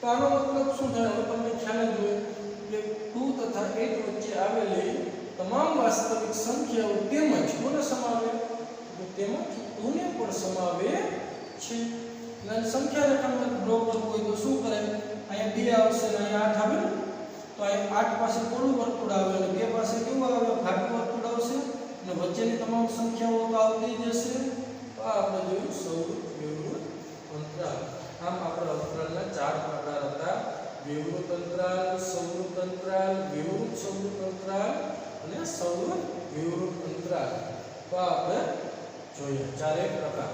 તો આનો મતલબ શું થાય, હવે તમને ખ્યાલ જ હોય કે 2 તથા 8 વચ્ચે આવેલી તમામ વાસ્તવિક સંખ્યાઓ તેમજ કોને સમાવે, તો તેમજ 2 ને પણ સમાવે છે। અને સંખ્યા રેખામાં ડ્રો કરવું હોય તો શું કરે, અહીંયા 2 આવશે અને અહીંયા 8 આવે, તો અહીંયા 8 પાસે પોલું વર્તુળ આવે અને 2 પાસે કેવું આવે, ઘાટું વર્તુળ આવશે અને વચ્ચેની તમામ સંખ્યાઓ તો આવતી જશે। તો આ આપણે જોયું સંવૃત વિવૃત અંતરાલ। આમ આપણા અંતરાલના 4 પ્રકાર હતા, વિવૃત અંતરાલ, સંવૃત અંતરાલ, વિવૃત સંવૃત અંતરાલ અને સંવૃત વિવૃત અંતરાલ। તો આપણે જોઈએ ચારેય પ્રકાર।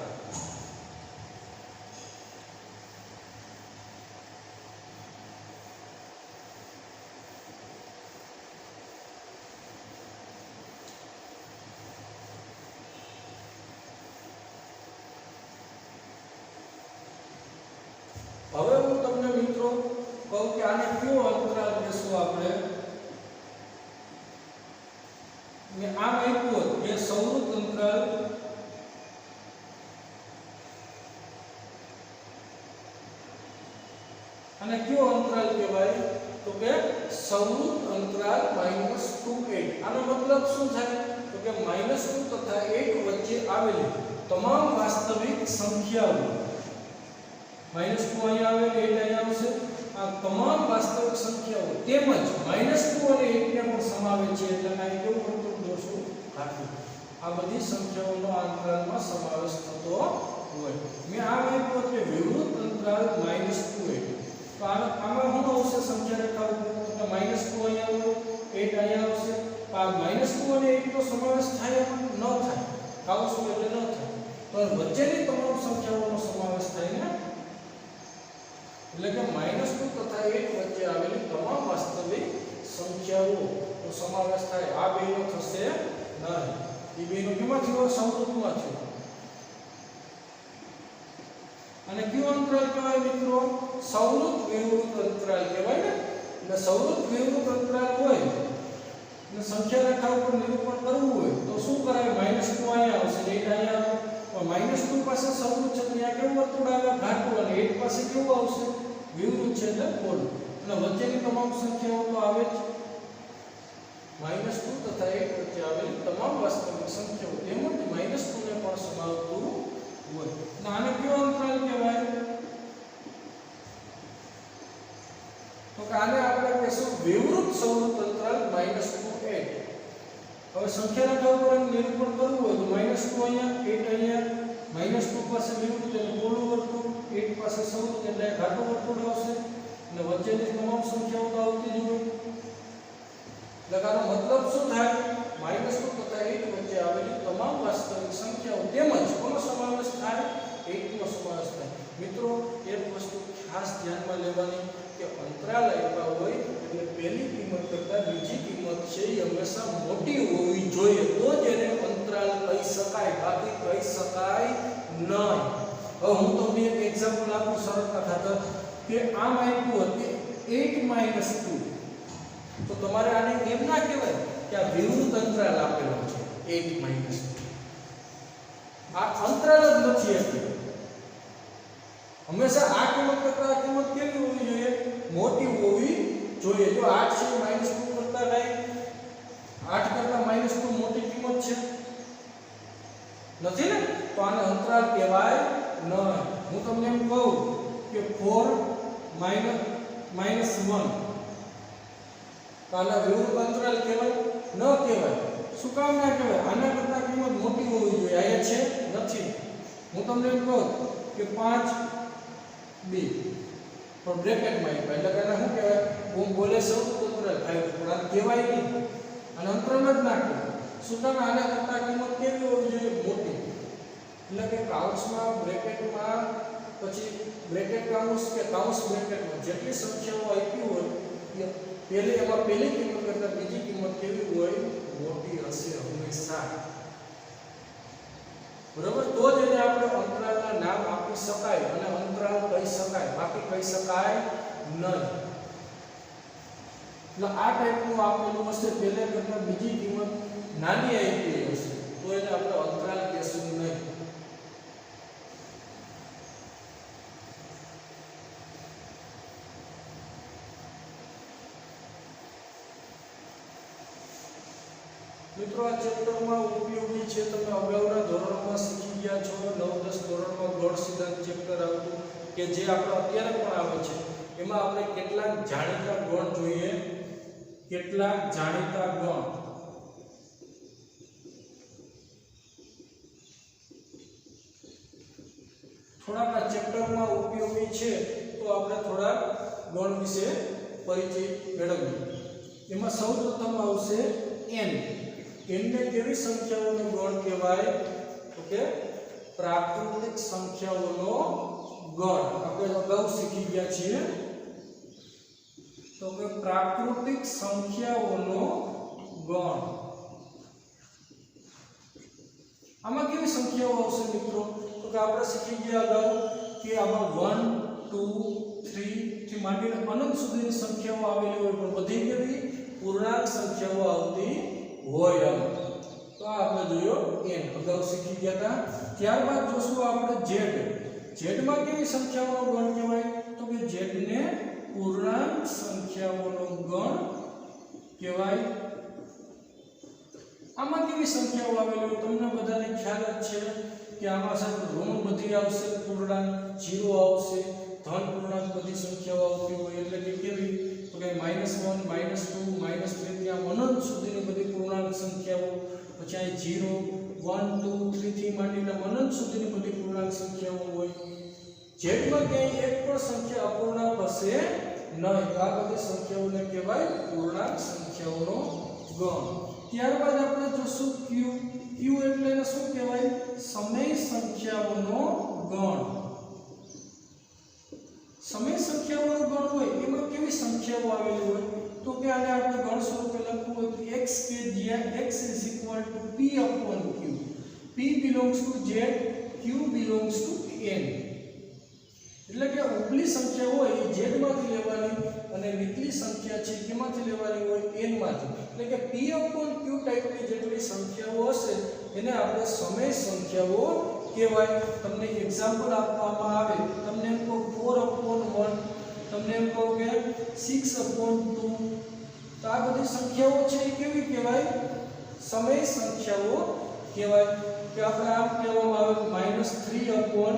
હવે હું તમને મિત્રો કહું કે આને કયો અંતરાલ કહેશું આપણે, ને આમ આપ્યું કે સંવૃત અંતરાલ અને કયો અંતરાલ કહેવાય, તો કે સંવૃત અંતરાલ -2 8। આનો મતલબ શું થાય, તો કે -2 તથા 8 વચ્ચે આવેલી તમામ વાસ્તવિક સંખ્યાઓ, -2 અહીંયા આવે 8 અહીંયા આવશે, આ તમામ વાસ્તવિક સંખ્યાઓ તેમજ -2 અને 8 ને પણ સમાવે છે, એટલે અહીં કેવું વર્તુળ દોરશું, ઘાટું। આ બધી સંખ્યાઓનો આ અંતરાલમાં સમાવેશ થતો હોય। મેં આ આપ્યું કે વિવૃત અંતરાલ -2 8। તો આમાં શું આવશે સંખ્યા રેખા ઉપર, તો -2 અહીંયા આવે, 8 અહીંયા આવશે, આ -2 અને 8 નો સમાવેશ થાય ન થાય, આવશું એટલે ન થાય, તો વચ્ચેની તમામ સંખ્યાઓનો સમાવેશ થાય ને, એટલે કે -2 તથા 8 વચ્ચે આવેલી તમામ વાસ્તવિક સંખ્યાઓનો સમાવેશ થાય। આ બેનો થશે નહીં, એ બેનો કેમાં થયો, સંવૃતમાં થયો। અને કયો અંતરાલ કહેવાય મિત્રો, સંવૃત વિવૃત અંતરાલ કહેવાય ને। એટલે સંવૃત વિવૃત અંતરાલ હોય અને સંખ્યા રેખા ઉપર નિરૂપણ કરવું હોય તો શું કરાય, -2 અહીંયા આવશે, 8 અહીંયા આવે, -2 પાસે સંવૃત છે ત્યાં કેવું વર્તુળ આવે, ઘાટું, અને 8 પાસે કેવું આવશે, વિવૃત છે એટલે પોલું, અને વચ્ચેની તમામ સંખ્યાઓ તો આવે જ। -2 તથા 8 વચ્ચે આવેલી તમામ વાસ્તવિક સંખ્યાઓ તેમજ -2 ને પણ સમાવતું હોય। અને આને કયો અંતરાલ કહેવાય, તો કે આને આપણે કહીશું વિવૃત સંવૃત અંતરાલ -2 8। હવે સંખ્યા રેખા ઉપર નિરૂપણ કરવું હોય તો -2 અહીંયા 8 અહીંયા -2 પાસે લીધું એટલે પોલું વર્તુળ 8 પાસે સૌથી એટલે ઘાટું વર્તુળ આવશે અને વચ્ચેની તમામ સંખ્યાઓ તો આવતી જ હોય એટલે આનો મતલબ શું થાય -2 તથા 8 વચ્ચે આવેલી તમામ વાસ્તવિક સંખ્યાઓ તેમજ કોનો સમાવેશ થાય 8 નો સમાવેશ થાય મિત્રો એક વસ્તુ ખાસ ધ્યાનમાં લેવાની કે અંતરાલ આપ્યા હોય એટલે પહેલી કિંમત કરતાં બીજી કિંમત છે એ હંમેશા મોટી હોવી જોઈએ તો જ એને અંતરાલ કહી શકાય બાકી કહી શકાય નહીં હવે હું તમને એક એક્ઝામ્પલ આપું સરળતા ખાતર કે આમ આપ્યું હતું 8 - 2 તો તમારે આને એમ ના કહેવાય કે આ વિરુદ્ધ અંતરાલ આપેલો છે 8 - 2 આ અંતરાલ જ નથી આપ્યો હંમેશા આ કિંમત કરતાં આ કિંમત કેવી હોવી જોઈએ મોટી હોવી જોઈએ જો 8 છે -2 કરતાં કઈ 8 કરતાં -2 મોટી કિંમત છે નથી ને તો આને અંતરાલ કહેવાય નહીં હું તમને એમ કહું કે 4 - -1 આના વિરુદ્ધ અંતરાલ કહેવાય ન કહેવાય શું કામ ના કહેવાય આના કરતાં કિંમત મોટી હોવી જોઈએ આયા છે નથી હું તમને એમ કહું કે 5 b પણ બ્રેકેટમાં એટલે કે શું કહેવાય હું બોલે સૌ અંતરાલ થાય પણ આ કહેવાય નહીં અને અંતરાલ જ ના કહેવાય શું કામ આના કરતાં કિંમત કેવી હોવી જોઈએ મોટી એટલે કે કાઉન્સમાં બ્રેકેટમાં પછી બ્રેકેટ કાઉન્સ કે કાઉન્સ બ્રેકેટમાં જેટલી સંખ્યાઓ આપી હોય એમાં પહેલી કિંમત કરતાં બીજી કિંમત કેવી હોય મોટી હશે હંમેશા બરાબર તો જ એને આપણે અંતરાલના નામ આપી શકાય અને અંતરાલ કહી શકાય બાકી કહી શકાય નહીં એટલે આ ટાઈપનું આપેલું હશે પહેલે કરતાં બીજી કિંમત નાની આપી હશે તો એને આપણે અંતરાલ કહેશું નહીં મિત્રો આ ચેપ્ટરમાં ઉપયોગી છે તમે અગાઉના ધોરણોમાં શીખી ગયા છો 9-10 ધોરણમાં ગણ સિદ્ધાંત ચેપ્ટર આવતું કે જે આપણે અત્યારે પણ આવે છે એમાં આપણે કેટલાક જાણીતા ગણ જોઈએ કેટલાક જાણીતા ગણ થોડાક આ ચેપ્ટરમાં ઉપયોગી છે તો આપણે થોડા ગણ વિશે પરિચય મેળવીએ એમાં સૌપ્રથમ આવશે n ને કેવી સંખ્યાઓનો ગણ કહેવાય તો કે પ્રાકૃતિક સંખ્યાઓનો ગણ આપણે અગાઉ શીખી ગયા છીએ તો કે પ્રાકૃતિક સંખ્યાઓનો ગણ આમાં કેવી સંખ્યાઓ આવશે મિત્રો તો કે આપણે શીખી ગયા અગાઉ કે આમાં 1 2 3 થી માંડીને અનંત સુધીની સંખ્યાઓ આવેલી હોય પણ બધી કેવી પૂર્ણાંક સંખ્યાઓ આવતી હોય તો આપણે જોયો n અગાઉ શીખી ગયા હતા ત્યારબાદ જોશું આપણે z માં કેવી સંખ્યાઓનો ગણ કહેવાય તો કે z ને પૂર્ણાંક સંખ્યાઓનો ગણ કહેવાય આમાં કેવી સંખ્યાઓ આવેલી હોય તમને બધાને ખ્યાલ જ છે કે આમાં સાહેબ ઋણ બધી આવશે પૂર્ણાંક 0 આવશે ધન પૂર્ણાંક બધી સંખ્યાઓ આવતી હોય એટલે કે કેવી તો કે -1 -2 -3 ત્યાં અનંત સુધીની બધી પૂર્ણાંક સંખ્યાઓ પછી આ 0 1 2 3 થી માંડીને અનંત સુધીની બધી પૂર્ણાંક સંખ્યાઓ હોય જેમાં ક્યાંય એક પણ સંખ્યા અપૂર્ણાંક હશે નહીં આ બધી સંખ્યાઓને કહેવાય પૂર્ણાંક સંખ્યાઓનો ગણ ત્યારબાદ આપણે જોશું q એટલે એને શું કહેવાય સમય સંખ્યાઓનો ગણ સમય સંખ્યાઓનો ગણ હોય એમાં કેવી સંખ્યાઓ આવેલી હોય તો કે આને આપણે ગણ સ્વરૂપે લખવું હોય તો x કે જ્યાં x = p/q p belongs to z q belongs to n એટલે કે ઉપલી સંખ્યા હોય એ z માંથી લેવાની અને નીચલી સંખ્યા છે કેમાંથી લેવાની હોય n માંથી એટલે કે p/q ટાઈપની જેટલી સંખ્યાઓ હશે એને આપણે સમય સંખ્યાઓ કહેવાય તમને એક્ઝામ્પલ આપવામાં આવે તમને એમ કહો 4/1 તમને એમ કહો કે 6/2 તો આ બધી સંખ્યાઓ છે એ કેવી કહેવાય સમય સંખ્યાઓ કહેવાય કે આપણે આમ કહેવામાં આવે -3/1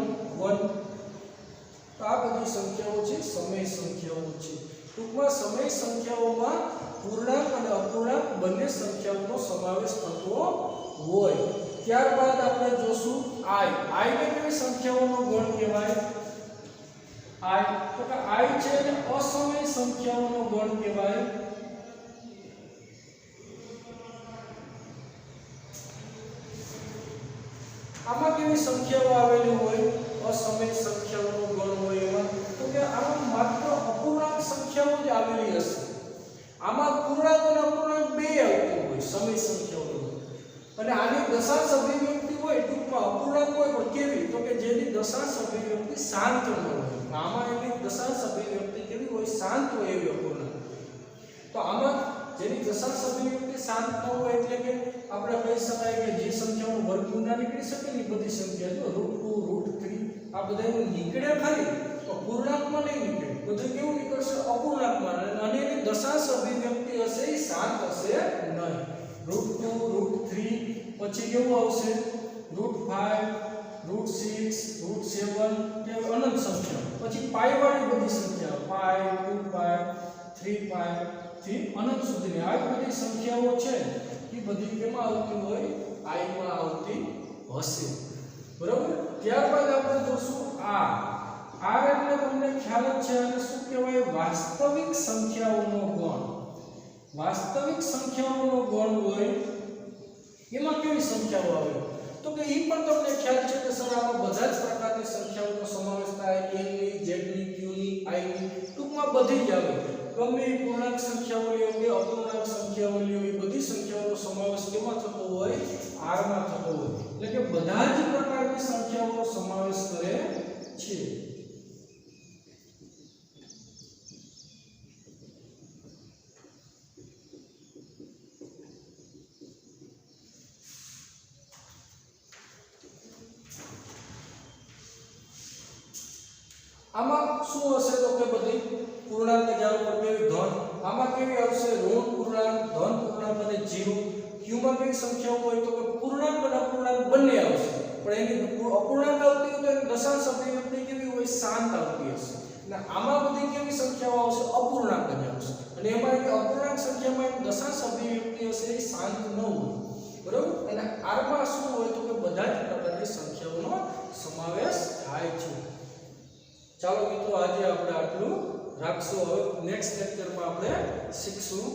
તો આ બધી સંખ્યાઓ છે સમય સંખ્યાઓ છે ટૂંકમાં સમય સંખ્યાઓમાં પૂર્ણાંક અને અપૂર્ણાંક બંને સંખ્યાઓનો સમાવેશ થતો હોય. ત્યારબાદ આપણે જોશું i. i ને કેવી સંખ્યાઓનો ગણ કહેવાય? i તો કે i છે એને અસમય સંખ્યાઓનો ગણ કહેવાય. આમાં કેવી સંખ્યાઓ આવેલી હોય? અસમય સંખ્યાઓનો ગણ હોય એમાં તો કે આમાં માત્ર અપૂર્ણાંક સંખ્યાઓ જ આવેલી હશે. આમાં પૂર્ણાંક અને અપૂર્ણાંક બે આવતી હોય સમય સંખ્યાઓનો. અને આની દશાંશ અભિવ્યક્તિ હોય ટૂંકમાં અપૂર્ણાંક હોય પણ કેવી તો કે જેની દશાંશ અભિવ્યક્તિ શાંત ન હોય. આમાં એની દશાંશ અભિવ્યક્તિ કેવી હોય? શાંત હોય એવી અપૂર્ણાંક. તો આમાં જેની દશાંશ અભિવ્યક્તિ શાંત ન હોય એટલે કે આપણે કહી શકાય કે જે સંખ્યાઓનો વર્ગમૂળ ના નીકળી શકે ને બધી સંખ્યા જો √2 √3 આ બધાનું નીકળે ખરી તો પૂર્ણાંકમાં નહીં નીકળે. બધું કેવું નીકળશે? અપૂર્ણાંકમાં. અને એની દશાંશ અભિવ્યક્તિ હશે એ શાંત હશે નહીં. √2 √3 પછી કેવું આવશે? √5 √6 √7 કે અનંત સંખ્યા. પછી પાઈ વાળી બધી સંખ્યા પાઈ 2 પાઈ 3 પાઈ થી અનંત સુધીની આ બધી સંખ્યાઓ છે એ બધી કેમાં આવતી હોય? i માં આવતી હશે. બરાબર. ત્યારબાદ આપણે જોશું r એટલે તમને ખ્યાલ જ છે આને શું કહેવાય? વાસ્તવિક સંખ્યાઓનો ગણ. વાસ્તવિક સંખ્યાઓનો ગણ હોય એમાં કેવી સંખ્યાઓ આવે તો કે ઈ પણ તમને ખ્યાલ છે કે સર આમાં બધા જ પ્રકારની સંખ્યાઓનો સમાવેશ થાય. n ની z ની q ની i ની ટૂંકમાં બધી જ આવે. ગમે એ પૂર્ણાંક સંખ્યાઓ લ્યો કે અપૂર્ણાંક સંખ્યાઓ લ્યો એ બધી સંખ્યાઓનો સમાવેશ કેમાં થતો હોય? r માં થતો હોય. એટલે કે બધા જ પ્રકારની સંખ્યાઓનો સમાવેશ કરે છે. આમાં શું હશે તો કે બધી પૂર્ણાંક જાળો પર કેવી ધન. આમાં કેવી આવશે? ઋણ પૂર્ણાંક, ધન પૂર્ણાંક અને 0. q માં કેવી સંખ્યાઓ હોય તો કે પૂર્ણાંક અને અપૂર્ણાંક બંને આવશે. પણ એની અપૂર્ણાંક આવતી હોય તો એની દશાંશ અભિવ્યક્તિ કેવી હોય? શાંત આવતી હશે. અને આમાં બધી કેવી સંખ્યાઓ આવશે? અપૂર્ણાંક જ આવશે. અને એમાં કે અપૂર્ણાંક સંખ્યામાં એક દશાંશ અભિવ્યક્તિ હશે એ શાંત ન હોય. બરાબર. અને r માં શું હોય તો કે બધા જ પ્રકારની સંખ્યાઓનો સમાવેશ થાય છે. ચાલો મિત્રો આજે આપણે આટલું રાખશું. હવે નેક્સ્ટ લેક્ચરમાં આપણે શીખશું